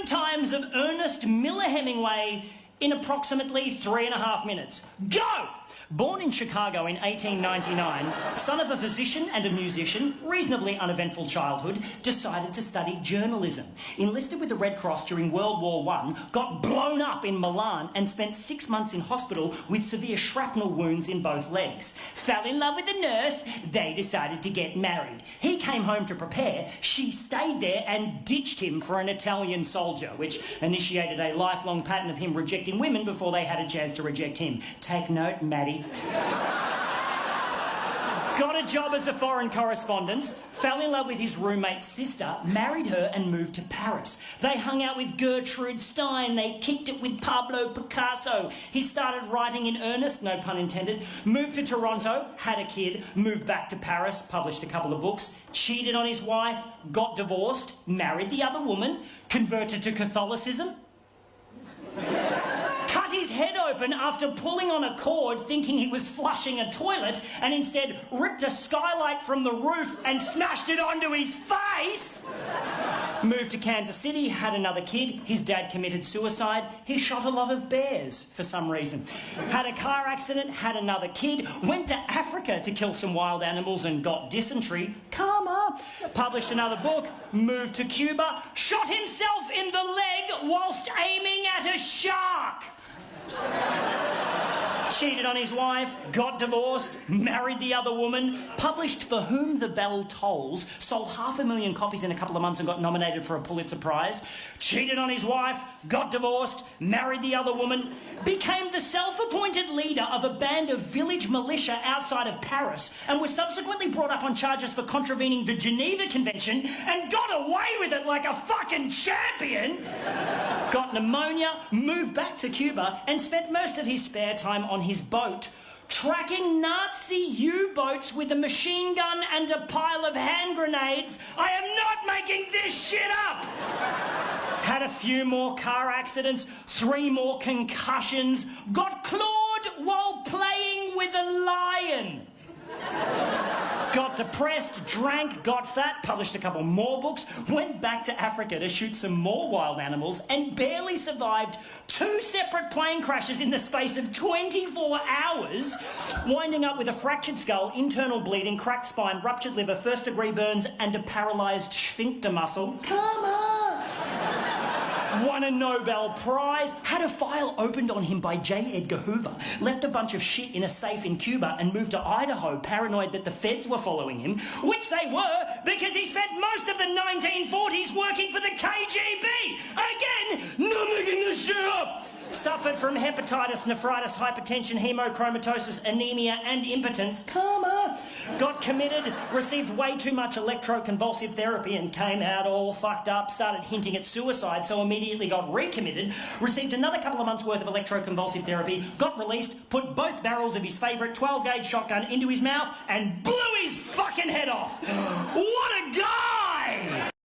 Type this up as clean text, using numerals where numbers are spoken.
times of Ernest Miller Hemingway in approximately 3.5 minutes. Go! Born in Chicago in 1899, son of a physician and a musician, reasonably uneventful childhood, decided to study journalism. Enlisted with the Red Cross during World War I, got blown up in Milan and spent 6 months in hospital with severe shrapnel wounds in both legs. Fell in love with a nurse, they decided to get married. He came home to prepare, she stayed there and ditched him for an Italian soldier, which initiated a lifelong pattern of him rejecting women before they had a chance to reject him. Take note, Maddie. Got a job as a foreign correspondent, fell in love with his roommate's sister, married her and moved to Paris. They hung out with Gertrude Stein, they kicked it with Pablo Picasso. He started writing in earnest, no pun intended, moved to Toronto, had a kid, moved back to Paris, published a couple of books, cheated on his wife, got divorced, married the other woman, converted to Catholicism, cut his head open after pulling on a cord thinking he was flushing a toilet and instead ripped a skylight from the roof and smashed it onto his face. Moved to Kansas City, had another kid, his dad committed suicide, he shot a lot of bears for some reason. Had a car accident, had another kid, went to Africa to kill some wild animals and got dysentery, karma. Published another book, moved to Cuba, shot himself in the leg whilst aiming at a shark. Cheated on his wife, got divorced, married the other woman, published For Whom the Bell Tolls, sold 500,000 copies in a couple of months and got nominated for a Pulitzer Prize, cheated on his wife, got divorced, married the other woman, became the self-appointed leader of a band of village militia outside of Paris and was subsequently brought up on charges for contravening the Geneva Convention and got away with it like a fucking champion. Got pneumonia, moved back to Cuba and spent most of his spare time on his boat tracking Nazi U-boats with a machine gun and a pile of hand grenades. I am not making this shit up! Had a few more car accidents, 3 more concussions, got clawed while playing with a lion. Got depressed, drank, got fat, published a couple more books, went back to Africa to shoot some more wild animals and barely survived 2 separate plane crashes in the space of 24 hours, winding up with a fractured skull, internal bleeding, cracked spine, ruptured liver, first-degree burns and a paralysed sphincter muscle. Come on! Won a Nobel Prize, had a file opened on him by J. Edgar Hoover, left a bunch of shit in a safe in Cuba and moved to Idaho, paranoid that the feds were following him, which they were because he spent most of the 1940s working for the KGB. Again, not making this shit up. Suffered from hepatitis, nephritis, hypertension, hemochromatosis, anemia and impotence. Karma. Got committed, received way too much electroconvulsive therapy and came out all fucked up, started hinting at suicide, so immediately got recommitted, received another couple of months worth of electroconvulsive therapy, got released, put both barrels of his favourite 12-gauge shotgun into his mouth and blew his fucking head off. What a guy!